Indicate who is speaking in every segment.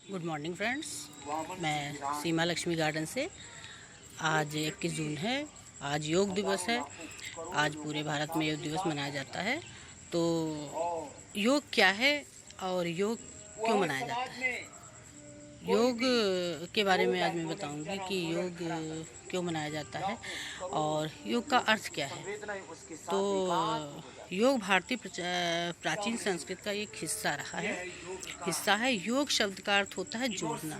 Speaker 1: Good morning friends. मैं सीमा Lakshmi garden से। आज 21 जून है। आज योग दिवस है। आज पूरे भारत में योग दिवस मनाया जाता है। तो योग क्या है और योग क्यों मनाया जाता है, योग के बारे में आज मैं बताऊंगी कि योग क्यों मनाया जाता है और योग का अर्थ क्या है। तो योग भारतीय प्राचीन संस्कृत का एक हिस्सा है। योग शब्द का अर्थ होता है जोड़ना।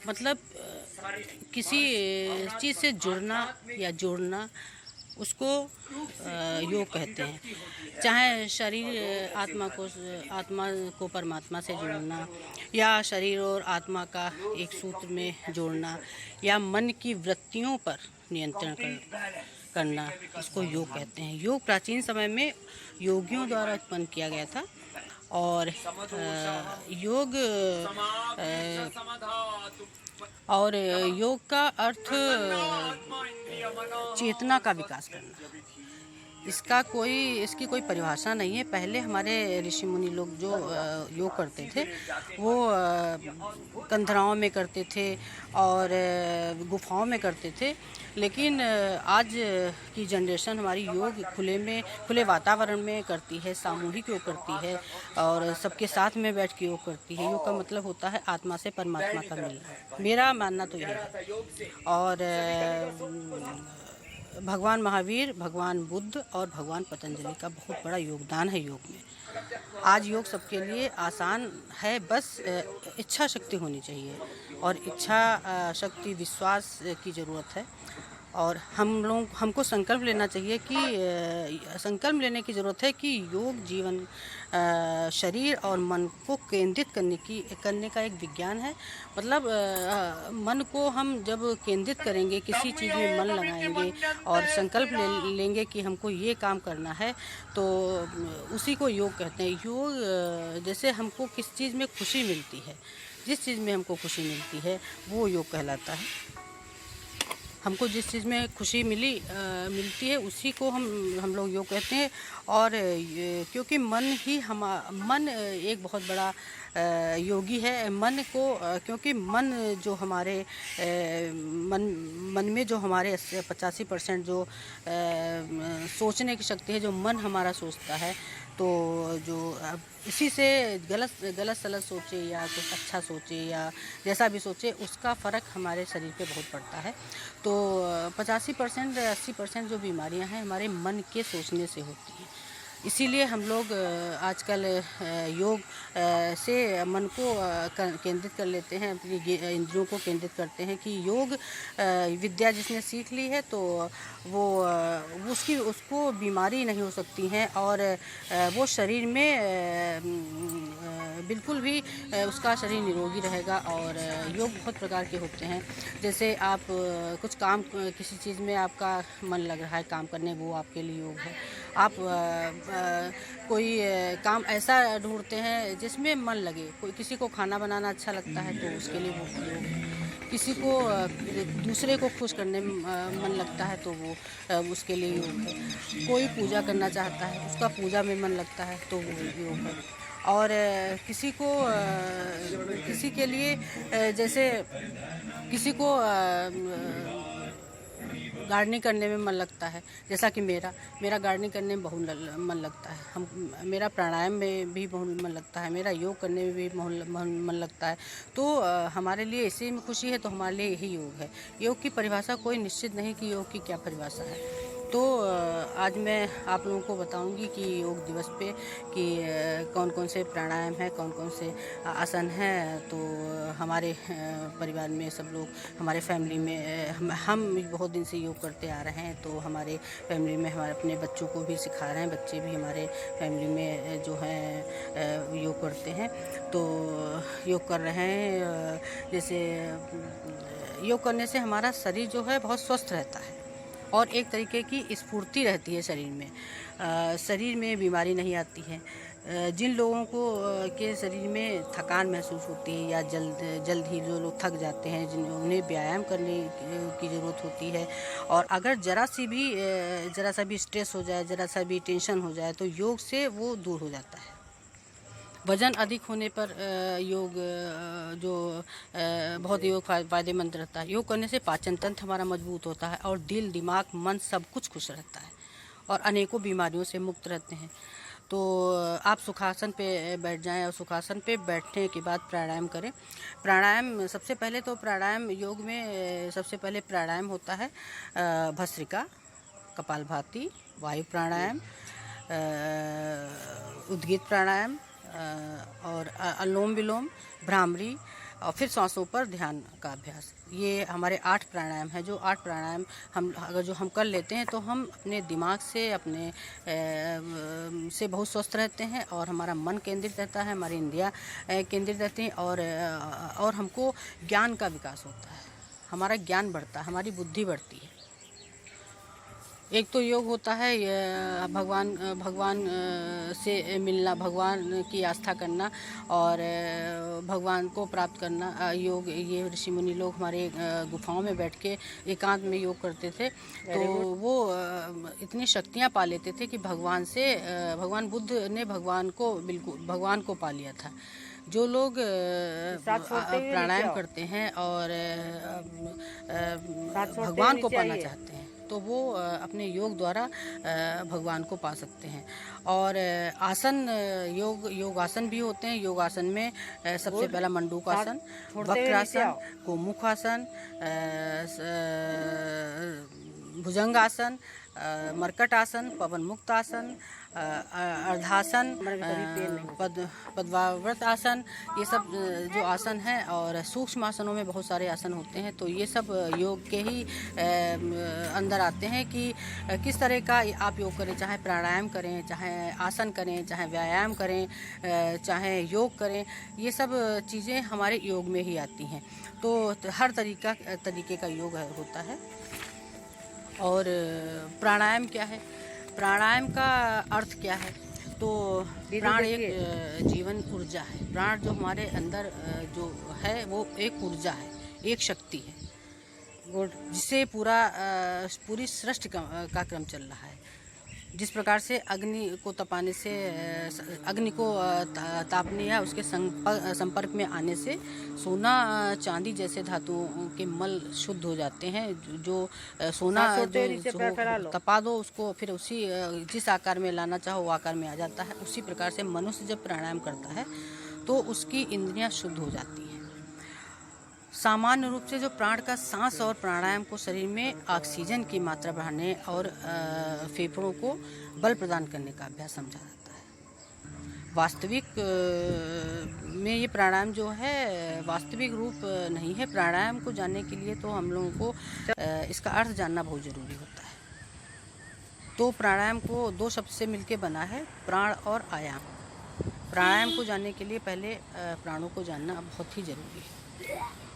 Speaker 1: मतलब किसी चीज़ से जुड़ना या जोड़ना, उसको योग कहते हैं। चाहे शरीर आत्मा को परमात्मा से जोड़ना, या शरीर और आत्मा का एक सूत्र में जोड़ना, या मन की वृत्तियों पर नियंत्रण करना, इसको योग कहते हैं। योग प्राचीन समय में योगियों द्वारा उत्पन्न किया गया था। और योग का अर्थ चेतना का विकास करना। इसकी कोई परिभाषा नहीं है। पहले हमारे ऋषि मुनि लोग जो योग करते थे वो कंदराओं में करते थे और गुफाओं में करते थे। लेकिन आज की जनरेशन हमारी योग खुले वातावरण में करती है, सामूहिक योग करती है और सबके साथ में बैठ के योग करती है। योग का मतलब होता है आत्मा से परमात्मा का मिलना। मेरा मानना तो यही है। और भगवान महावीर, भगवान बुद्ध और भगवान पतंजलि का बहुत बड़ा योगदान है योग में। आज योग सबके लिए आसान है, बस इच्छा शक्ति होनी चाहिए। और इच्छा शक्ति, विश्वास की ज़रूरत है। और हमको संकल्प लेना चाहिए कि संकल्प लेने की ज़रूरत है कि योग जीवन, शरीर और मन को केंद्रित करने का एक विज्ञान है। मतलब मन को हम जब केंद्रित करेंगे, किसी चीज़ में मन लगाएंगे और संकल्प लेंगे कि हमको ये काम करना है, तो उसी को योग कहते हैं। योग जैसे हमको किस चीज़ में खुशी मिलती है, जिस चीज़ में हमको खुशी मिलती है वो योग कहलाता है। हमको जिस चीज़ में खुशी मिलती है उसी को हम लोग योग कहते हैं। और क्योंकि मन एक बहुत बड़ा योगी है। क्योंकि मन जो हमारे मन में जो हमारे 85% जो सोचने की शक्ति है, जो मन हमारा सोचता है, तो जो इसी से गलत सलत सोचे या कुछ अच्छा सोचे या जैसा भी सोचे, उसका फ़र्क हमारे शरीर पे बहुत पड़ता है। तो 85% 80% जो बीमारियां हैं हमारे मन के सोचने से होती हैं। इसीलिए हम लोग आजकल योग से मन को केंद्रित कर लेते हैं, अपनी इंद्रियों को केंद्रित करते हैं कि योग विद्या जिसने सीख ली है तो वो उसको बीमारी नहीं हो सकती है। और वो शरीर में बिल्कुल भी उसका शरीर निरोगी रहेगा। और योग बहुत प्रकार के होते हैं। जैसे आप कुछ काम, किसी चीज़ में आपका मन लग रहा है काम करने, वो आपके लिए योग है। आप कोई काम ऐसा ढूंढते हैं जिसमें मन लगे। किसी को खाना बनाना अच्छा लगता है तो उसके लिए वो योग है। किसी को दूसरे को खुश करने में मन लगता है तो वो उसके लिए योग है। कोई पूजा करना चाहता है, उसका पूजा में मन लगता है तो वो योग है। और किसी के लिए जैसे किसी को गार्डनिंग करने में मन लगता है, जैसा कि मेरा गार्डनिंग करने में बहुत मन लगता है। मेरा प्राणायाम में भी बहुत मन लगता है, मेरा योग करने में भी मन लगता है। तो हमारे लिए इसी में खुशी है, तो हमारे लिए यही योग है। योग की परिभाषा कोई निश्चित नहीं कि योग की क्या परिभाषा है। तो आज मैं आप लोगों को बताऊंगी कि योग दिवस पे कि कौन कौन से प्राणायाम हैं, कौन कौन से आसन हैं। तो हमारे परिवार में सब लोग, हमारे फैमिली में हम बहुत दिन से योग करते आ रहे हैं। तो हमारे फैमिली में हमारे अपने बच्चों को भी सिखा रहे हैं। बच्चे भी हमारे फैमिली में जो हैं योग करते हैं। तो योग कर रहे हैं। जैसे योग करने से हमारा शरीर जो है बहुत स्वस्थ रहता है और एक तरीके की स्फूर्ति रहती है शरीर में। शरीर में बीमारी नहीं आती है। जिन लोगों को के शरीर में थकान महसूस होती है या जल्द ही जो लोग थक जाते हैं, उन्हें व्यायाम करने की ज़रूरत होती है। और अगर ज़रा सा भी स्ट्रेस हो जाए, ज़रा सा भी टेंशन हो जाए, तो योग से वो दूर हो जाता है। वज़न अधिक होने पर योग बहुत योग फ़ायदेमंद रहता है। योग करने से पाचन तंत्र हमारा मजबूत होता है और दिल, दिमाग, मन सब कुछ खुश रहता है और अनेकों बीमारियों से मुक्त रहते हैं। तो आप सुखासन पे बैठ जाएं और सुखासन पे बैठने के बाद प्राणायाम करें। प्राणायाम सबसे पहले तो प्राणायाम योग में सबसे पहले प्राणायाम होता है भस्त्रिका, कपालभाति, वायु प्राणायाम, उद्गीत प्राणायाम और अनुलोम विलोम, भ्रामरी और फिर सांसों पर ध्यान का अभ्यास। ये हमारे 8 प्राणायाम हैं। जो 8 प्राणायाम हम कर लेते हैं तो हम अपने दिमाग से से बहुत स्वस्थ रहते हैं और हमारा मन केंद्रित रहता है, हमारी इंद्रियाँ केंद्रित रहती हैं और हमको ज्ञान का विकास होता है, हमारा ज्ञान बढ़ता है, हमारी बुद्धि बढ़ती है। एक तो योग होता है भगवान से मिलना, भगवान की आस्था करना और भगवान को प्राप्त करना। योग ये ऋषि मुनि लोग हमारे गुफाओं में बैठ के एकांत में योग करते थे, तो वो इतनी शक्तियाँ पा लेते थे कि भगवान बुद्ध ने भगवान को पा लिया था। जो लोग प्राणायाम करते हैं और भगवान को पाना चाहते हैं तो वो अपने योग द्वारा भगवान को पा सकते हैं। और आसन योगासन भी होते हैं। योगासन में सबसे पहला मंडूकासन, वक्रासन, गोमुखासन, भुजंगासन, मरकट आसन, पवन मुक्त आसन, अर्धासन, पद्मावृत आसन, ये सब जो आसन हैं। और सूक्ष्म आसनों में बहुत सारे आसन होते हैं। तो ये सब योग के ही अंदर आते हैं कि किस तरह का आप योग करें, चाहे प्राणायाम करें, चाहे आसन करें, चाहे व्यायाम करें, चाहे योग करें, ये सब चीज़ें हमारे योग में ही आती हैं। तो हर तरीके का योग होता है। और प्राणायाम क्या है, प्राणायाम का अर्थ क्या है? तो प्राण एक जीवन ऊर्जा है। प्राण जो हमारे अंदर जो है वो एक ऊर्जा है, एक शक्ति है जिससे पूरी सृष्टि का क्रम चल रहा है। जिस प्रकार से अग्नि को तापने या उसके संपर्क में आने से सोना चांदी जैसे धातुओं के मल शुद्ध हो जाते हैं। जो सोना जो तपा दो उसको फिर उसी जिस आकार में लाना चाहो वो आकार में आ जाता है। उसी प्रकार से मनुष्य जब प्राणायाम करता है तो उसकी इंद्रियां शुद्ध हो जाती हैं। सामान्य रूप से जो प्राण का सांस और प्राणायाम को शरीर में ऑक्सीजन की मात्रा बढ़ाने और फेफड़ों को बल प्रदान करने का अभ्यास समझा जाता है। वास्तविक में ये प्राणायाम जो है वास्तविक रूप नहीं है। प्राणायाम को जानने के लिए तो हम लोगों को इसका अर्थ जानना बहुत ज़रूरी होता है। तो प्राणायाम को 2 शब्द से मिलकर बना है, प्राण और आयाम। प्राणायाम को जानने के लिए पहले प्राणों को जानना बहुत ही ज़रूरी है।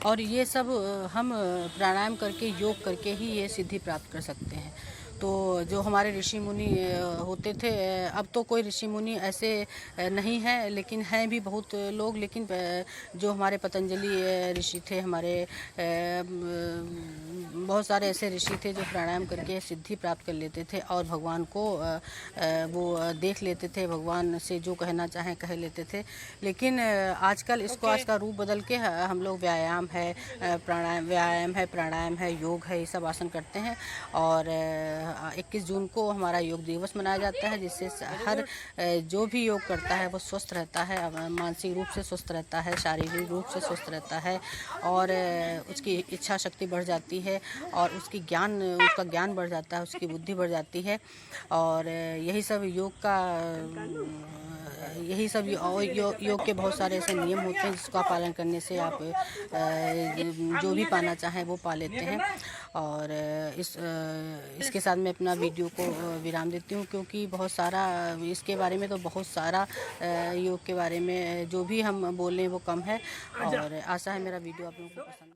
Speaker 1: और ये सब हम प्राणायाम करके, योग करके ही ये सिद्धि प्राप्त कर सकते हैं। तो जो हमारे ऋषि मुनि होते थे, अब तो कोई ऋषि मुनि ऐसे नहीं हैं, लेकिन हैं भी बहुत लोग। लेकिन जो हमारे पतंजलि ऋषि थे, हमारे बहुत सारे ऐसे ऋषि थे जो प्राणायाम करके सिद्धि प्राप्त कर लेते थे और भगवान को वो देख लेते थे, भगवान से जो कहना चाहें कह लेते थे। लेकिन आजकल इसको आज का रूप बदल के हम लोग व्यायाम है, प्राणायाम है, योग है, ये सब आसन करते हैं। और 21 जून को हमारा योग दिवस मनाया जाता है, जिससे हर जो भी योग करता है वो स्वस्थ रहता है, मानसिक रूप से स्वस्थ रहता है, शारीरिक रूप से स्वस्थ रहता है और उसकी इच्छा शक्ति बढ़ जाती है और उसका ज्ञान बढ़ जाता है, उसकी बुद्धि बढ़ जाती है। और यही सब योग के बहुत सारे ऐसे नियम होते हैं जिसका पालन करने से आप जो भी पाना चाहें वो पा लेते हैं। और इसके साथ मैं अपना वीडियो को विराम देती हूँ, क्योंकि बहुत सारा इसके बारे में तो बहुत सारा योग के बारे में जो भी हम बोलें वो कम है। और आशा है मेरा वीडियो आप लोगों को पसंद